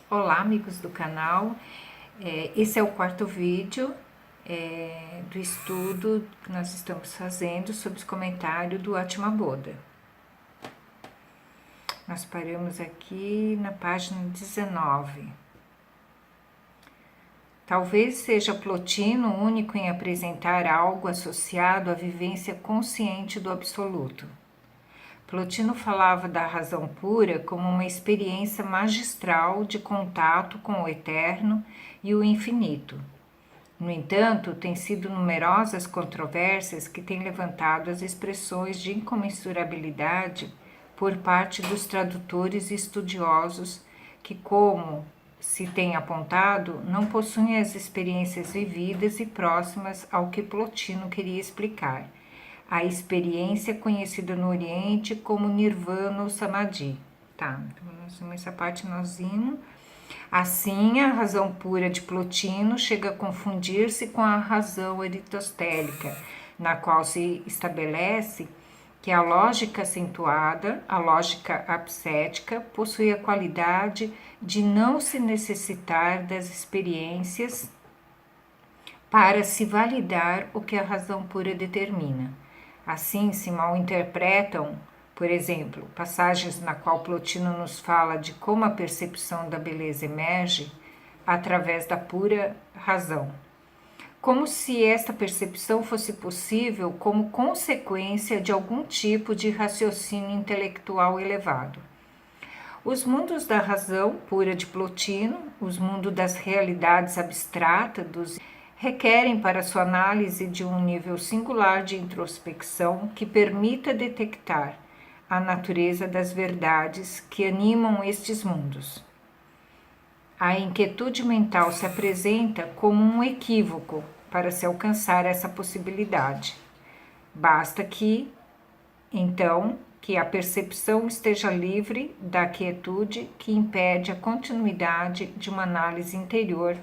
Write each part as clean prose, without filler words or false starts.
Olá, amigos do canal. Esse é o quarto vídeo do estudo que nós estamos fazendo sobre os comentários do Atma Bodha. Nós paramos aqui na página 19. Talvez seja Plotino o único em apresentar algo associado à vivência consciente do absoluto. Plotino falava da razão pura como uma experiência magistral de contato com o eterno e o infinito. No entanto, têm sido numerosas controvérsias que têm levantado as expressões de incomensurabilidade por parte dos tradutores e estudiosos que, como se tem apontado, não possuem as experiências vividas e próximas ao que Plotino queria explicar, a experiência conhecida no Oriente como Nirvana ou Samadhi. Tá, então essa parte nós vimos. Assim, a razão pura de Plotino chega a confundir-se com a razão aristotélica, na qual se estabelece que a lógica acentuada, a lógica apsética, possui a qualidade de não se necessitar das experiências para se validar o que a razão pura determina. Assim, se mal interpretam, por exemplo, passagens na qual Plotino nos fala de como a percepção da beleza emerge através da pura razão, como se esta percepção fosse possível como consequência de algum tipo de raciocínio intelectual elevado. Os mundos da razão pura de Plotino, os mundos das realidades abstratas, requerem para sua análise de um nível singular de introspecção que permita detectar a natureza das verdades que animam estes mundos. A inquietude mental se apresenta como um equívoco para se alcançar essa possibilidade. Basta que, então, que a percepção esteja livre da quietude que impede a continuidade de uma análise interior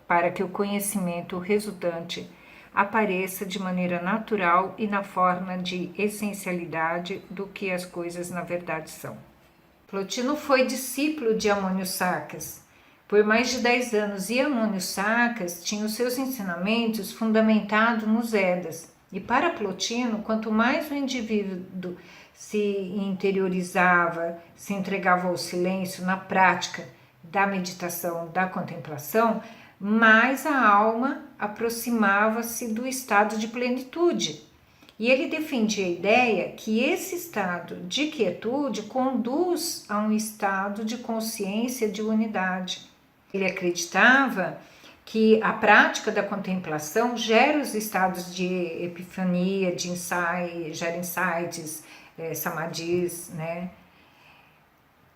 para que o conhecimento resultante apareça de maneira natural e na forma de essencialidade do que as coisas na verdade são. Plotino foi discípulo de Amônio Saccas por mais de 10 anos e Amônio Saccas tinha os seus ensinamentos fundamentados nos Vedas. E para Plotino, quanto mais o indivíduo se interiorizava, se entregava ao silêncio na prática da meditação, da contemplação, mais a alma aproximava-se do estado de plenitude. E ele defendia a ideia que esse estado de quietude conduz a um estado de consciência de unidade. Ele acreditava que a prática da contemplação gera os estados de epifania, de insight, gera insights, samadhis, né?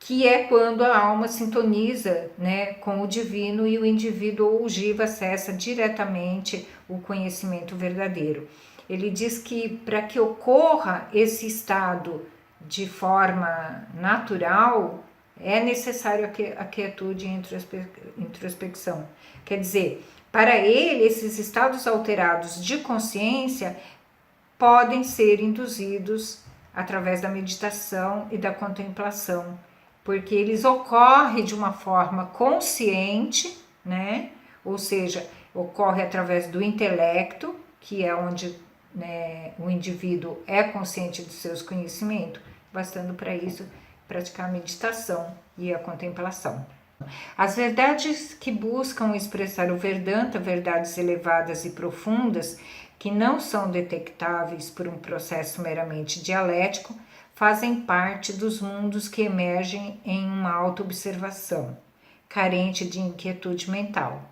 Que é quando a alma sintoniza, né, com o divino e o indivíduo ou jiva acessa diretamente o conhecimento verdadeiro. Ele diz que para que ocorra esse estado de forma natural, é necessário a quietude e introspecção. Quer dizer, para ele, esses estados alterados de consciência podem ser induzidos através da meditação e da contemplação, porque eles ocorrem de uma forma consciente, né? Ou seja, ocorre através do intelecto, que é onde, né, o indivíduo é consciente dos seus conhecimentos, bastando para isso praticar a meditação e a contemplação. As verdades que buscam expressar o Vedanta, verdades elevadas e profundas, que não são detectáveis por um processo meramente dialético, fazem parte dos mundos que emergem em uma autoobservação, carente de inquietude mental.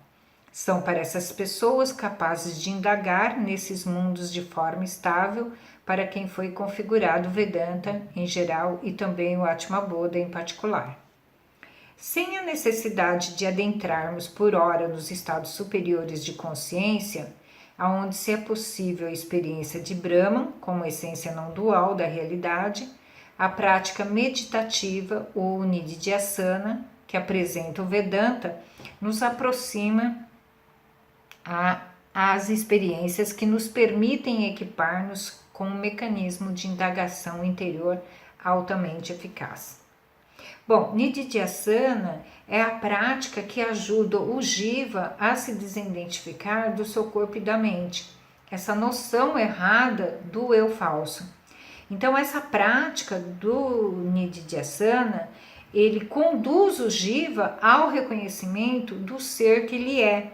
São para essas pessoas capazes de indagar nesses mundos de forma estável, para quem foi configurado o Vedanta em geral e também o Atma Bodha em particular. Sem a necessidade de adentrarmos por hora nos estados superiores de consciência, aonde se é possível a experiência de Brahman como essência não dual da realidade, a prática meditativa ou Nididhyasana, que apresenta o Vedanta, nos aproxima às experiências que nos permitem equipar-nos com um mecanismo de indagação interior altamente eficaz. Bom, Nididhyasana é a prática que ajuda o Jiva a se desidentificar do seu corpo e da mente, essa noção errada do eu falso. Então, essa prática do Nididhyasana, ele conduz o Jiva ao reconhecimento do ser que ele é.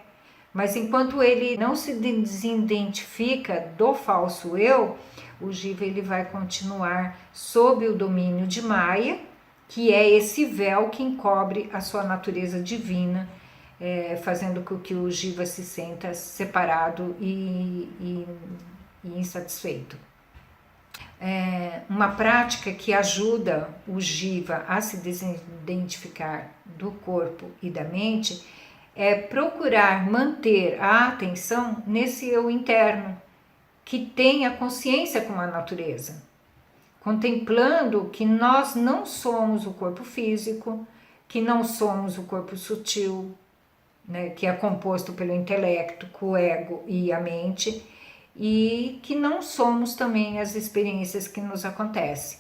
Mas enquanto ele não se desidentifica do falso eu, o Jiva ele vai continuar sob o domínio de Maya, que é esse véu que encobre a sua natureza divina, fazendo com que o Jiva se sinta separado e insatisfeito. Uma prática que ajuda o Jiva a se desidentificar do corpo e da mente é procurar manter a atenção nesse eu interno, que tem a consciência com a natureza, contemplando que nós não somos o corpo físico, que não somos o corpo sutil, né, que é composto pelo intelecto, o ego e a mente, e que não somos também as experiências que nos acontecem.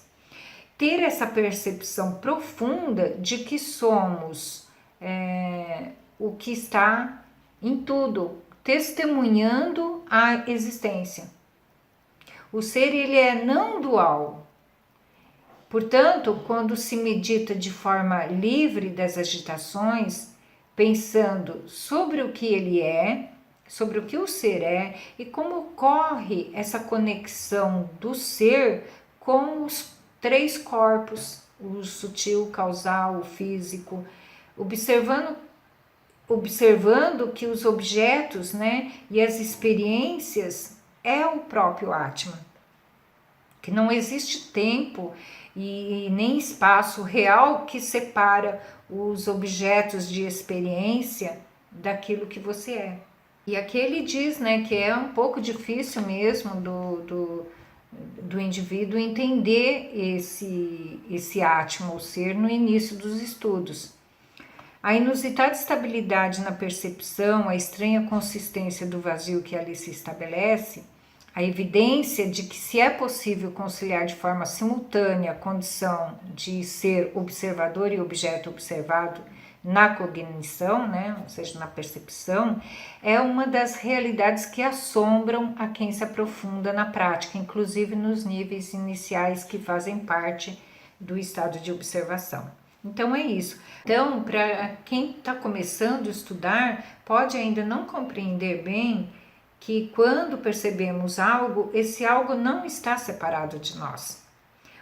Ter essa percepção profunda de que somos o que está em tudo, testemunhando a existência. O ser ele é não dual. Portanto, quando se medita de forma livre das agitações, pensando sobre o que ele é, sobre o que o ser é e como ocorre essa conexão do ser com os três corpos, o sutil, o causal, o físico, observando que os objetos, né, e as experiências é o próprio Atma, que não existe tempo e nem espaço real que separa os objetos de experiência daquilo que você é. E aqui ele diz, né, que é um pouco difícil mesmo do indivíduo entender esse Atma, o ser, no início dos estudos. A inusitada estabilidade na percepção, a estranha consistência do vazio que ali se estabelece, a evidência de que se é possível conciliar de forma simultânea a condição de ser observador e objeto observado na cognição, né, ou seja, na percepção, é uma das realidades que assombram a quem se aprofunda na prática, inclusive nos níveis iniciais que fazem parte do estado de observação. Então é isso. Então, para quem está começando a estudar, pode ainda não compreender bem que quando percebemos algo, esse algo não está separado de nós.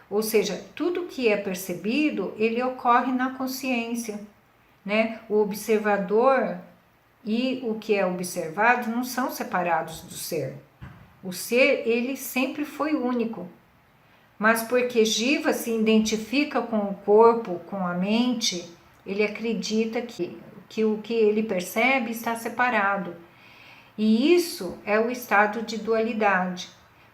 Ou seja, tudo que é percebido, ele ocorre na consciência, né? O observador e o que é observado não são separados do ser. O ser, ele sempre foi único. Mas porque Jiva se identifica com o corpo, com a mente, ele acredita que o que ele percebe está separado. E isso é o estado de dualidade.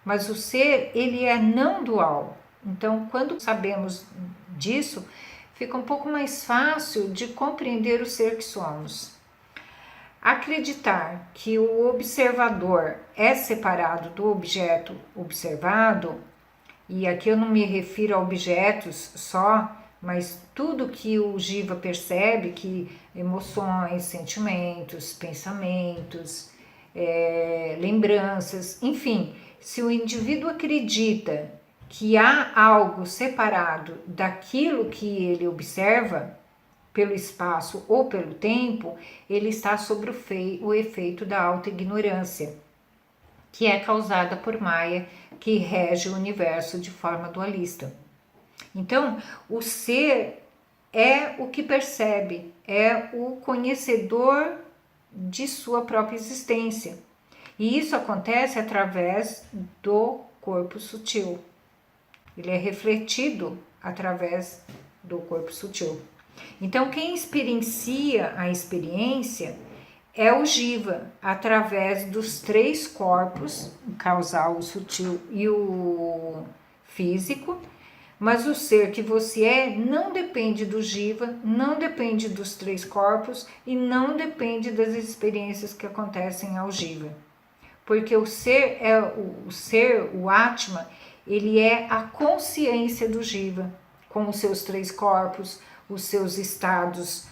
Mas o ser, ele é não dual. Então, quando sabemos disso, fica um pouco mais fácil de compreender o ser que somos. Acreditar que o observador é separado do objeto observado, e aqui eu não me refiro a objetos só, mas tudo que o Jiva percebe, que emoções, sentimentos, pensamentos, lembranças, enfim, se o indivíduo acredita que há algo separado daquilo que ele observa, pelo espaço ou pelo tempo, ele está sob o efeito da auto-ignorância, que é causada por Maya, que rege o universo de forma dualista. Então, o ser é o que percebe, é o conhecedor de sua própria existência. E isso acontece através do corpo sutil. Ele é refletido através do corpo sutil. Então, quem experiencia a experiência é o Jiva, através dos três corpos, o causal, o sutil e o físico, mas o ser que você é não depende do Jiva, não depende dos três corpos e não depende das experiências que acontecem ao Jiva. Porque o ser, o Atma, ele é a consciência do Jiva, com os seus três corpos, os seus estados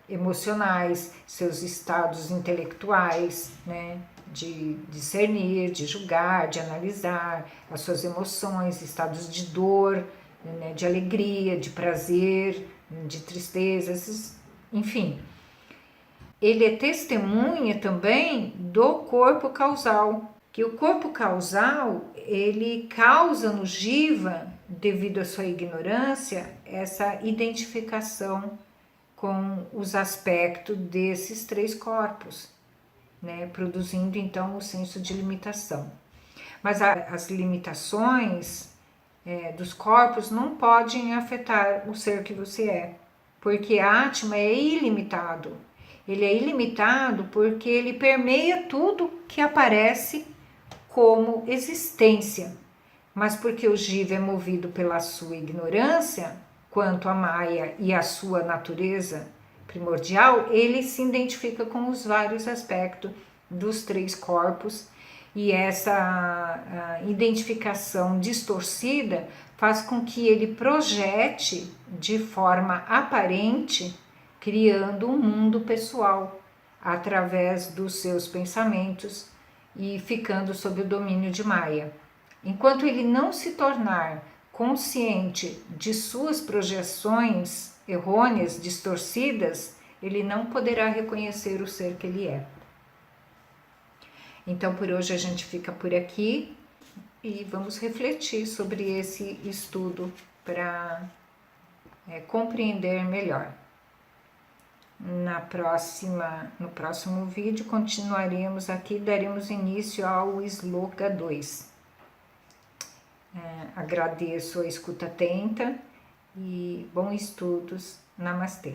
emocionais, seus estados intelectuais, né? De discernir, de julgar, de analisar as suas emoções, estados de dor, né? De alegria, de prazer, de tristeza, enfim. Ele é testemunha também do corpo causal, que o corpo causal, ele causa no Jiva, devido à sua ignorância, essa identificação com os aspectos desses três corpos, né? Produzindo então o senso de limitação. Mas as limitações dos corpos não podem afetar o ser que você é, porque Atma é ilimitado. Ele é ilimitado porque ele permeia tudo que aparece como existência, mas porque o Jiva é movido pela sua ignorância quanto a Maya e a sua natureza primordial, ele se identifica com os vários aspectos dos três corpos, e essa identificação distorcida faz com que ele projete de forma aparente, criando um mundo pessoal através dos seus pensamentos e ficando sob o domínio de Maya. Enquanto ele não se tornar consciente de suas projeções errôneas, distorcidas, ele não poderá reconhecer o ser que ele é. Então, por hoje a gente fica por aqui e vamos refletir sobre esse estudo para compreender melhor. No próximo vídeo continuaremos aqui, daremos início ao Sloka 2. Agradeço a escuta atenta e bons estudos. Namastê.